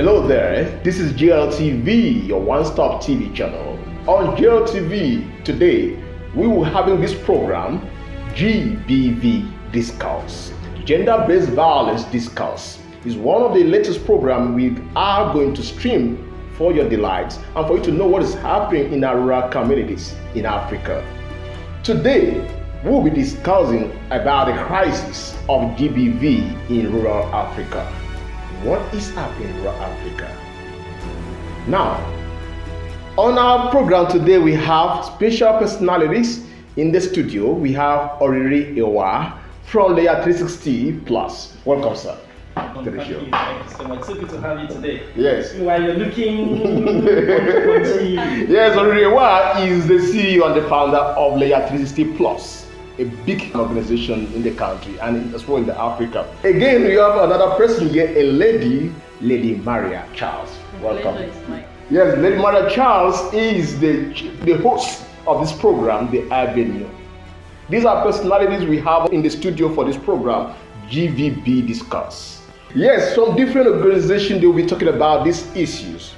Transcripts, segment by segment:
Hello there, this is GLTV, your one-stop TV channel. On GLTV today, we will having this program, GBV Discourse. Gender-based violence discourse is one of the latest programs we are going to stream for your delight and for you to know what is happening in our rural communities in Africa. Today, we'll be discussing about the crisis of GBV in rural Africa. What is happening in rural Africa? Now, on our program today, we have special personalities in the studio. We have Oriri Ewa from Layer 360 Plus. Welcome, sir. Thank you so much. So good to have you today. Yes. While you're looking Yes, Oriri Ewa is the CEO and the founder of Layer 360 Plus, a big organization in the country and as well in the Africa. Again, we have another person here, a Lady Maria Charles. Welcome. Yes, Lady Maria Charles is the host of this program, The Avenue. These are personalities we have in the studio for this program, GBV Discourse. Yes, some different organizations, they will be talking about these issues.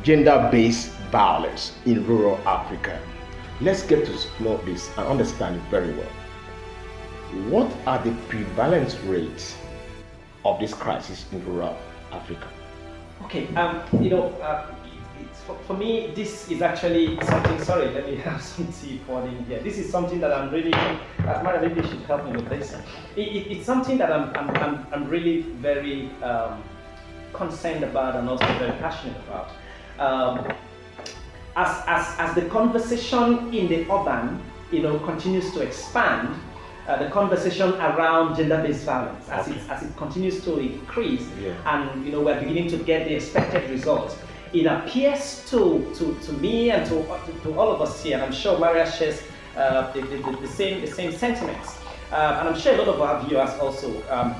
Gender-based violence in rural Africa. Let's get to know this and understand it very well. What are the prevalence rates of this crisis in rural Africa? Okay, for me, this is actually something. Sorry, let me have some tea poured in here. This is something that I'm really. Mara, maybe you should help me with this. It's something that I'm really very concerned about and also very passionate about. As the conversation in the urban, continues to expand, the conversation around gender-based violence as it continues to increase, and we're beginning to get the expected results. It appears to me and to all of us here, and I'm sure Maria shares the same sentiments, and I'm sure a lot of our viewers also,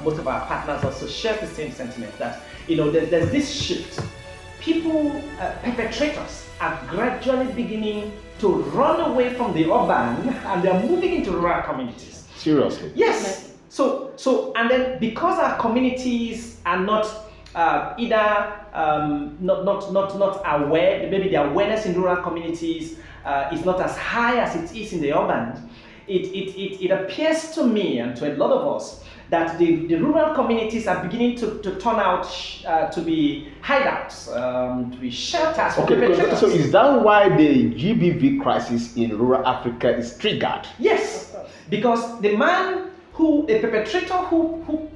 most of our partners also share the same sentiment that there's this shift. People, perpetrators, are gradually beginning to run away from the urban and they're moving into rural communities. Seriously? Yes. So and then because our communities are not either not aware, maybe the awareness in rural communities is not as high as it is in the urban, it appears to me and to a lot of us that the rural communities are beginning to turn out to be hideouts, to be shelters for perpetrators. So is that why the GBV crisis in rural Africa is triggered? Yes, because the perpetrator who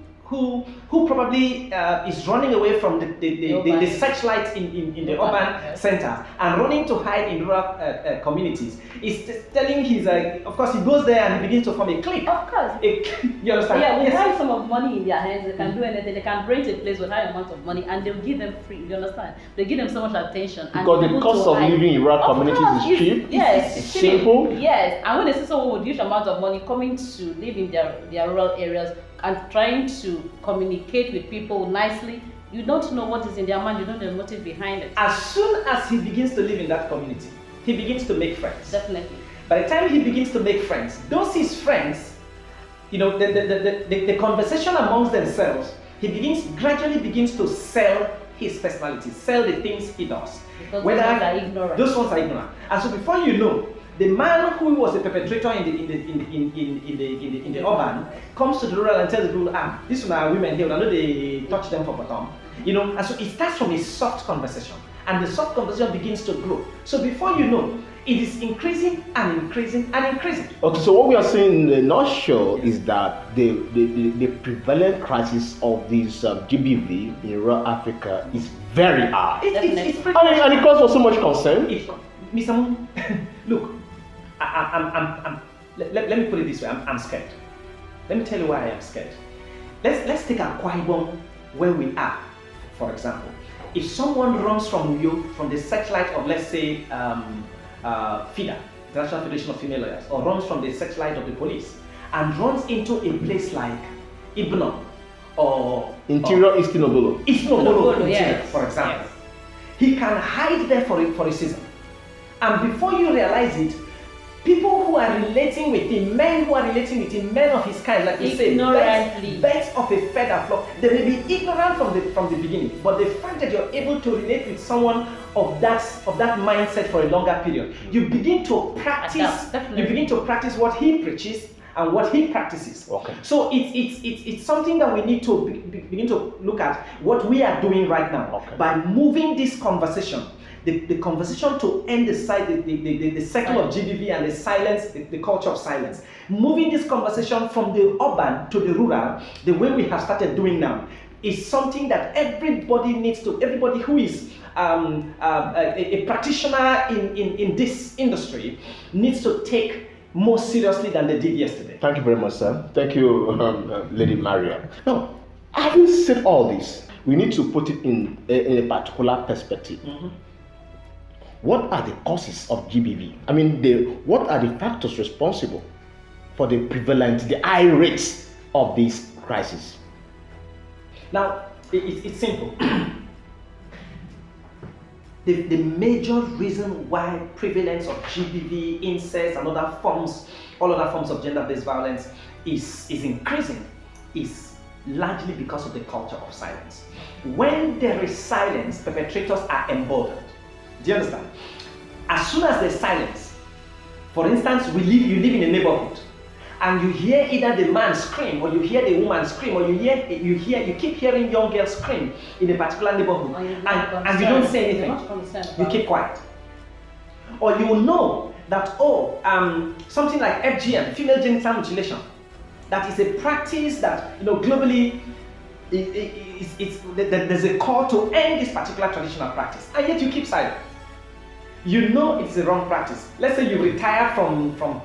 probably is running away from the searchlight in the urban centers and running to hide in rural communities is telling of course he goes there and he begins to form a clique. Of course. You understand? Yeah, with high sum of money in their hands, they can do anything. They can rent a place with high amount of money and they'll give them free. You understand? They give them so much attention. Because the cost of living in rural communities is cheap. Yes, it's simple. Yes, and when they see someone with huge amount of money coming to live in their rural areas and trying to communicate with people nicely, you don't know what is in their mind, you don't know the motive behind it. As soon as he begins to live in that community, he begins to make friends. Definitely. By the time he begins to make friends, those his friends, the conversation amongst themselves, he gradually begins to sell his personality, sell the things he does. Because those ones are ignorant. Those ones are ignorant. And so before you know, the man who was a perpetrator in the urban comes to the rural and tells the people, these are women here, I know they touch them for bottom. And so it starts from a soft conversation. And the soft conversation begins to grow. So before you know, it is increasing and increasing and increasing. Okay, so what we are saying in a nutshell is that the prevalent crisis of this GBV in rural Africa is very high. It's pretty and it calls for so much concern. Mr. Moon, look, let me put it this way, I'm scared. Let me tell you why I am scared. Let's take Akwa Ibom where we are, for example. If someone runs from the searchlight of, let's say, FIDA, International Federation of Female Lawyers, or runs from the searchlight of the police, and runs into a place like Ibno, or Interior East Nobolo, yes, for example, yes. He can hide there for a season. And before you realize it, people who who are relating with him, men who are relating with him, men of his kind, like you say, ignorantly, birds of a feather flock. They may be ignorant from the beginning, but the fact that you're able to relate with someone of that mindset for a longer period, you begin to practice. You begin to practice what he preaches and what he practices. Okay. So it's something that we need to begin to look at what we are doing right now by moving this conversation. The conversation to end the cycle of GBV and the silence, the culture of silence. Moving this conversation from the urban to the rural, the way we have started doing now, is something that everybody who is a practitioner in this industry needs to take more seriously than they did yesterday. Thank you very much, sir. Thank you, Lady Maria. Now, having said all this, we need to put it in a particular perspective. Mm-hmm. What are the causes of GBV? I mean, what are the factors responsible for the prevalent, the high rates of this crisis? Now, it's simple. The major reason why prevalence of GBV, incest, and all other forms of gender-based violence is increasing is largely because of the culture of silence. When there is silence, perpetrators are emboldened. Do you understand? As soon as there's silence, for instance, you live in a neighborhood, and you hear either the man scream, or you hear the woman scream, or you keep hearing young girls scream in a particular neighborhood, and you don't say anything. You keep quiet. Or you will know that something like FGM, female genital mutilation, that is a practice that globally there's a call to end this particular traditional practice, and yet you keep silent. You know it's a wrong practice. Let's say you retire from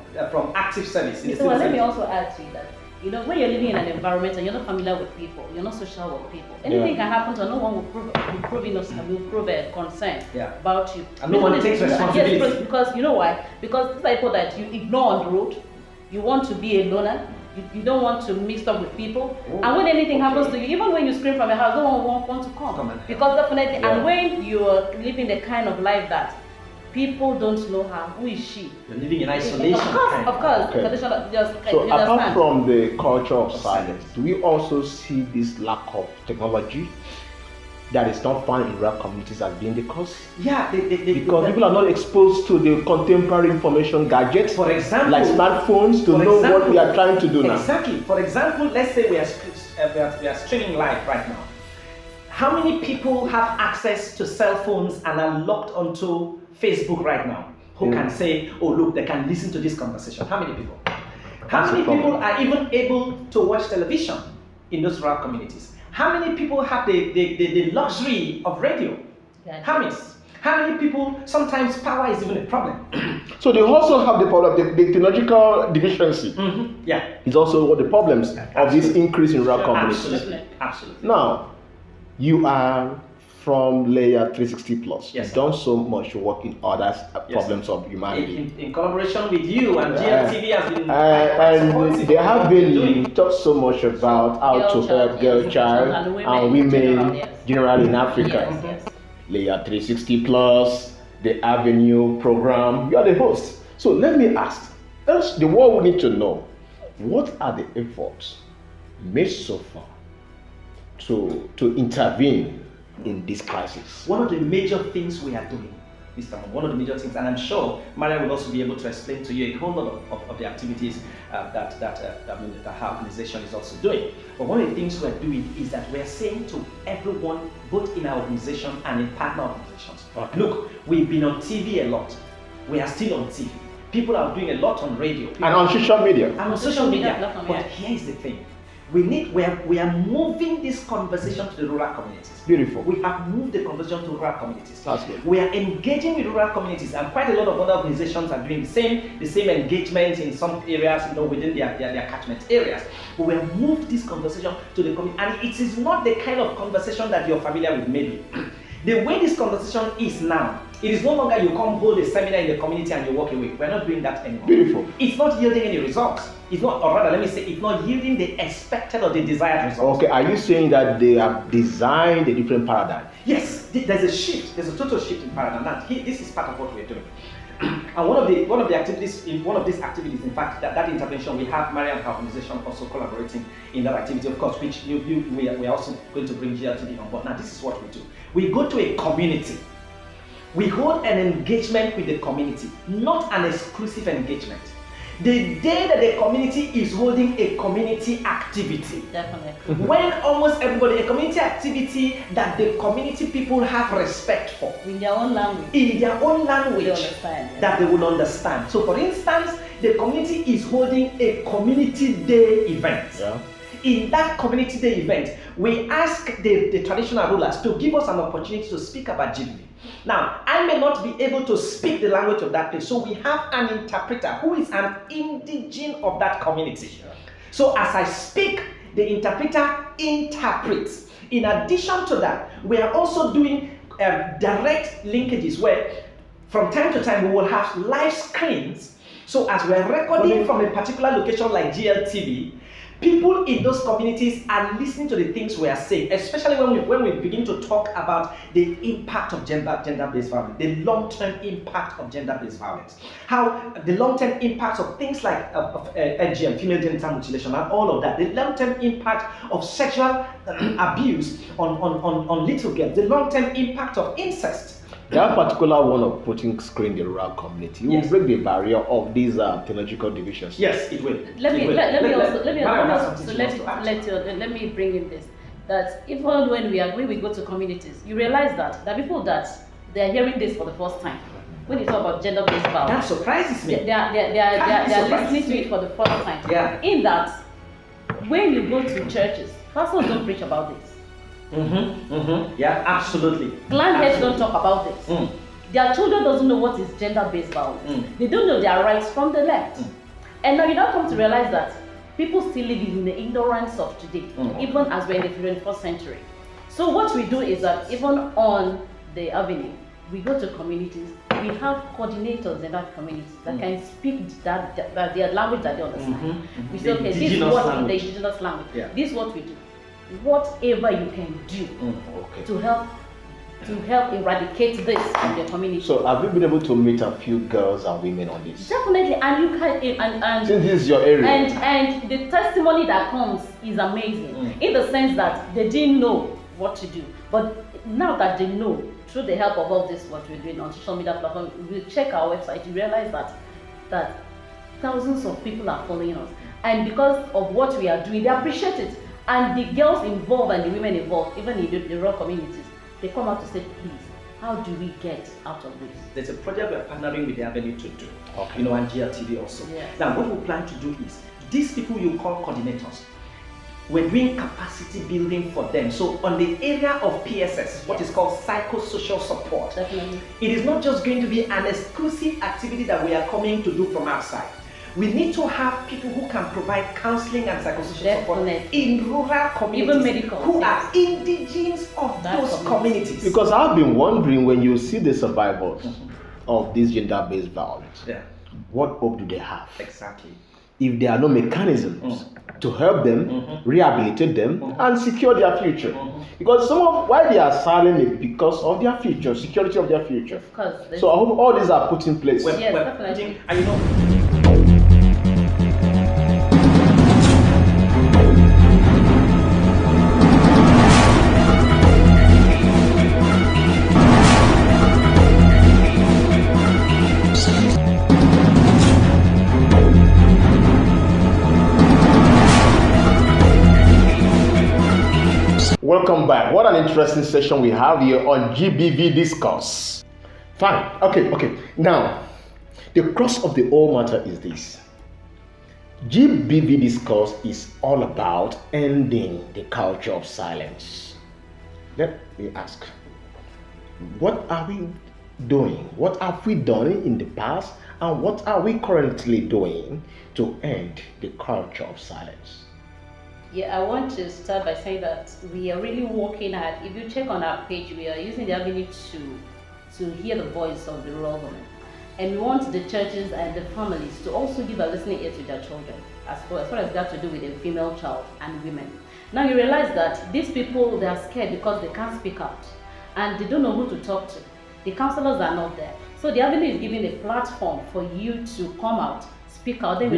active service. Let me also add to that. When you're living in an environment and you're not familiar with people, you're not social with people, anything can happen, so no one will prove a concern about you. And no one takes responsibility. Yes, because you know why? Because these are people that you ignore on the road. You want to be a loner. You don't want to mix up with people. And when anything happens to you, even when you scream from your house, no one will want to come. Because definitely, and when you are living the kind of life that people don't know her, who is she? You're living in isolation. Of course. Okay. So apart from the culture of silence, do we also see this lack of technology that is not found in rural communities as being the cause? Yeah, because people are not exposed to the contemporary information gadgets, for example, like smartphones, to know what we are trying to do now. Exactly. For example, let's say we are streaming live right now. How many people have access to cell phones and are locked onto Facebook right now? Who can say, oh look, they can listen to this conversation? How many people? How many people are even able to watch television in those rural communities? How many people have the luxury of radio? How many people, sometimes power is even a problem. So they also have the problem, the technological deficiency. Mm-hmm. Yeah. Is also one of the problems of this increase in rural communities. Absolutely. Now, you are from Layer 360 Plus. Yes. You've done so much work in other problems of humanity. In collaboration with you, and GLTV has been and they have been talked so much about how to help girl child and women generally in Africa. Yes. Layer 360 Plus, the Avenue program. You are the host. So let me ask, the world will need to know, what are the efforts made so far to intervene in this crisis? One of the major things we are doing, Mr. Mo, one of the major things, and I'm sure Maria will also be able to explain to you a whole lot of the activities that her organization is also doing. But one of the things we're doing is that we're saying to everyone, both in our organization and in partner organizations, look, we've been on TV a lot. We are still on TV. People are doing a lot on radio. And on social media. And on social media. But here's the thing. We are moving this conversation to the rural communities. Beautiful. We have moved the conversation to rural communities. That's good. We are engaging with rural communities, and quite a lot of other organizations are doing the same engagement in some areas, within their catchment areas. But we have moved this conversation to the community, and it is not the kind of conversation that you're familiar with, maybe. The way this conversation is now, it is no longer you come hold a seminar in the community and you walk away. We're not doing that anymore. Beautiful. It's not yielding any results. It's not, or rather, let me say, it's not yielding the expected or the desired results. Okay, are you saying that they have designed a different paradigm? Yes. there's a shift, there's a total shift in paradigm. Now, this is part of what we're doing. And one of the activities, in one of these activities, in fact, that intervention, we have Mariam, her organization, also collaborating in that activity, of course, which we are also going to bring GLTV on board. Now, this is what we do. We go to a community. We hold an engagement with the community, not an exclusive engagement. The day that the community is holding a community activity, Definitely. when almost everybody, a community activity that the community people have respect for. In their own language. In their own language that they will understand. So for instance, the community is holding a community day event. Yeah. In that community day event, we ask the traditional rulers to give us an opportunity to speak about GBV. Now, I may not be able to speak the language of that place, so we have an interpreter who is an indigene of that community. So as I speak, the interpreter interprets. In addition to that, we are also doing direct linkages where from time to time we will have live screens. So as we are recording from a particular location like GLTV, people in those communities are listening to the things we are saying, especially when we begin to talk about the impact of gender-based violence, the long-term impact of gender-based violence, how the long-term impact of things like FGM, female genital mutilation, and all of that, the long-term impact of sexual abuse on little girls, the long-term impact of incest. That particular one of putting screen in the rural community will break the barrier of these theological divisions. Yes, it will. Let me bring in this. That even when we go to communities, you realize that the people that they are hearing this for the first time, when you talk about gender-based violence, that surprises me. They are listening to it for the first time. Yeah. In that, when you go to churches, pastors don't preach about this. Yeah, absolutely. Grandheads don't talk about this. Their children doesn't know what is gender-based violence. They don't know their rights from the left. And now you now come to realize that people still live in the ignorance of today, even as we're in the 21st century. So what we do is that even on the avenue, we go to communities, we have coordinators in that community that can speak that their language that they understand. We say, okay, this is what in the indigenous language. Yeah. This is what we do. Whatever you can do to help eradicate this in the community. So have you been able to meet a few girls and women on this? Definitely, and you can and since this is your area. And the testimony that comes is amazing in the sense that they didn't know what to do. But now that they know, through the help of all this what we're doing on social media platforms, we check our website, you realize that thousands of people are following us. And because of what we are doing, they appreciate it. And the girls involved and the women involved, even in the rural communities, they come out to say, please, how do we get out of this? There's a project we're partnering with the Avenue to do, and GLTV also. Yes. Now, what we plan to do is, these people you call coordinators, we're doing capacity building for them. So on the area of PSS, what is called psychosocial support, Definitely. It is not just going to be an exclusive activity that we are coming to do from outside. We need to have people who can provide counseling and psychosocial support in rural communities, even medical, who are indigenes of those communities. Because I've been wondering, when you see the survivors of this gender-based violence, what hope do they have? Exactly. If there are no mechanisms to help them, rehabilitate them, and secure their future. Because some of why they are silent is because of their future, security of their future. Of course. So I hope all these are put in place. Yes, definitely. And you know, Welcome back. What an interesting session we have here on GBV Discourse. Fine. Okay. Now, the crux of the whole matter is this. GBV Discourse is all about ending the culture of silence. Let me ask, what are we doing? What have we done in the past? And what are we currently doing to end the culture of silence? Yeah, I want to start by saying that we are really working at, if you check on our page, we are using the avenue to hear the voice of the rural women. And we want the churches and the families to also give a listening ear to their children, as far as that to do with a female child and women. Now you realize that these people, they are scared because they can't speak out. and they don't know who to talk to. The counselors are not there. So the avenue is giving a platform for you to come out, speak out. Then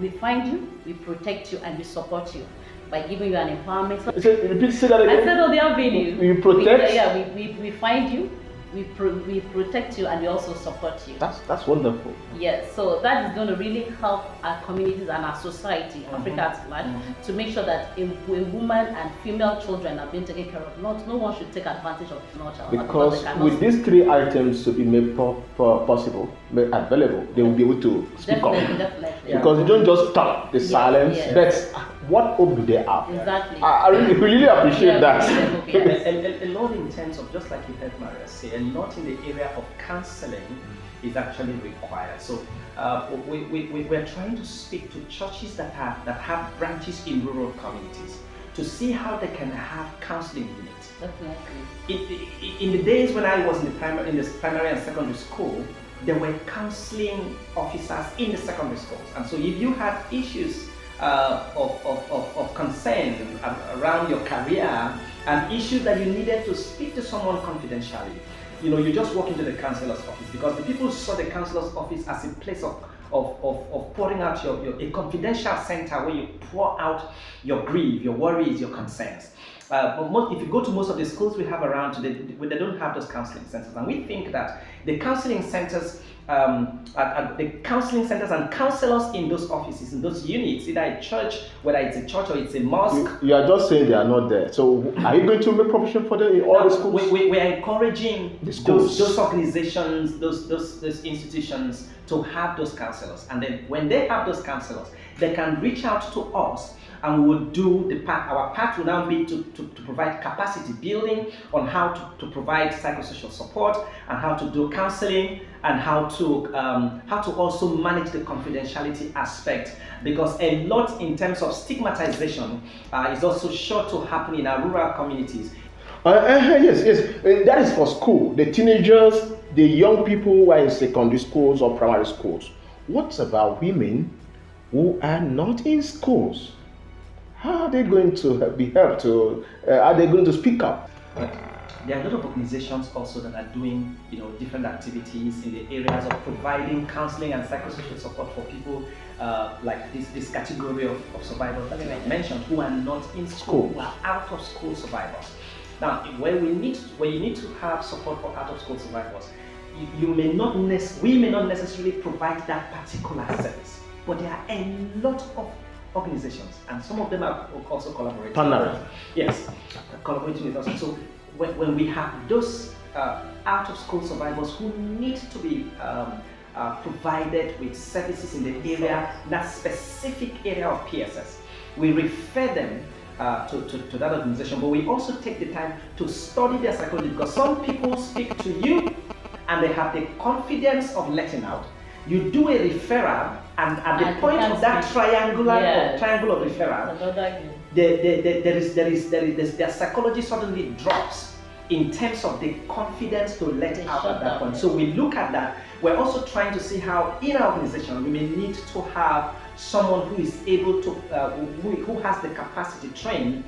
we find you, we protect you, and we support you by giving you an empowerment. Say that again. I said on the avenue. We protect? We find you, we protect you, and we also support you. That's wonderful. Yes, so that is going to really help our communities and our society, Africa at large, to make sure that a woman and female children are being taken care of. No one should take advantage of a female child. Because with these three items to be made possible, made available, they will be able to speak up. Definitely. Because you don't just stop the silence, but what hope do they have? Exactly. I really appreciate that. A lot in terms of, just like you heard Maria say, a lot in the area of counseling is actually required. So we're trying to speak to churches that have branches in rural communities to see how they can have counseling units. Definitely. In the days when I was in the primary and secondary school, there were counseling officers in the secondary schools, and so if you had issues of concern around your career and issues that you needed to speak to someone confidentially, you just walk into the counselor's office, because the people saw the counselor's office as a place of pouring out a confidential center where you pour out your grief, your worries, your concerns. But if you go to most of the schools we have around today, they don't have those counseling centers, and we think that the counseling centers and counselors in those offices, in those units, either a church, whether it's a church or it's a mosque. You are just saying they are not there. So are you going to make provision for them in all the schools? We are encouraging those organizations, those institutions to have those counselors. And then when they have those counselors, they can reach out to us, and we will do the part. Our part will now be to provide capacity building on how to provide psychosocial support, and how to do counseling, and how to also manage the confidentiality aspect, because a lot in terms of stigmatization is also sure to happen in our rural communities. Yes. That is for school. The teenagers, the young people who are in secondary schools or primary schools. What about women who are not in schools? How are they going to be helped to? Are they going to speak up? There are a lot of organizations also that are doing, different activities in the areas of providing counseling and psychosocial support for people like this category of survivors that I mentioned, who are not in school, who are out of school survivors. Now, where you need to have support for out of school survivors, we may not necessarily provide that particular service, but there are a lot of organizations, and some of them are also collaborating. Yes, collaborating with us. So when we have those out of school survivors who need to be provided with services in the area, that specific area of PSS, we refer them to that organization, but we also take the time to study their psychology, because some people speak to you and they have the confidence of letting out. You do a referral, and at the point of that triangle of referral, their psychology suddenly drops in terms of the confidence to let out at that point. So we look at that. We're also trying to see how in our organization we may need to have someone who is able to, who has the capacity trained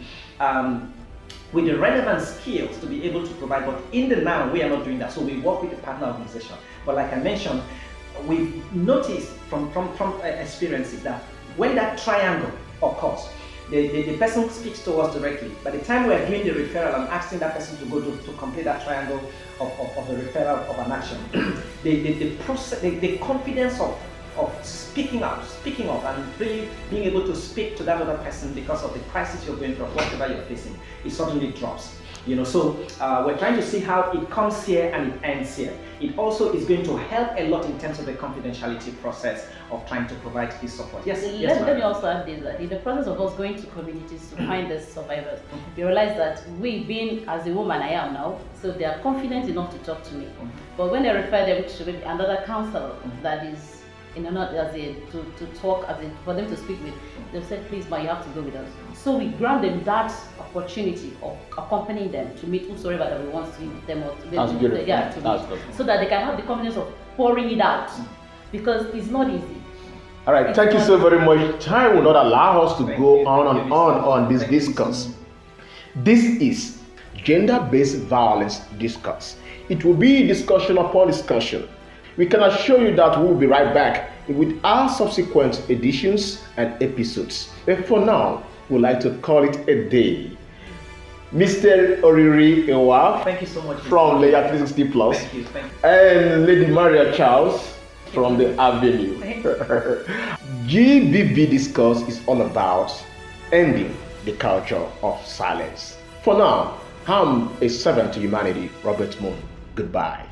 with the relevant skills to be able to provide. But in the now, we are not doing that. So we work with a partner organization. But like I mentioned, we've noticed from experiences that when that triangle occurs, the person speaks to us directly. By the time we're doing the referral and asking that person to go to complete that triangle of the referral of an action, the confidence of speaking up and really being able to speak to that other person because of the crisis you're going through, whatever you're facing, it suddenly drops. So we're trying to see how it comes here and it ends here. It also is going to help a lot in terms of the confidentiality process of trying to provide this support. Yes. Let me also add this, that in the process of us going to communities to find the survivors, you realize that we, being as a woman I am now, so they are confident enough to talk to me. But when they refer them to another counselor that is not to talk, for them to speak with, they've said, please, but you have to go with us. So we grant them that opportunity of accompanying them to meet whosoever that we want to meet them, or to meet, so that they can have the confidence of pouring it out, because it's not easy. All right, thank you so very much. Time will not allow us to go on this discourse. This is gender-based violence discourse. It will be discussion upon discussion. We can assure you that we will be right back with our subsequent editions and episodes. But for now, we'd like to call it a day. Mr. Oriri Ewa, thank you so much from Layer 360 Plus, thank you. and Lady Maria Charles from the Avenue. GBV Discourse is all about ending the culture of silence. For now, I'm a servant to humanity, Robert Moon. Goodbye.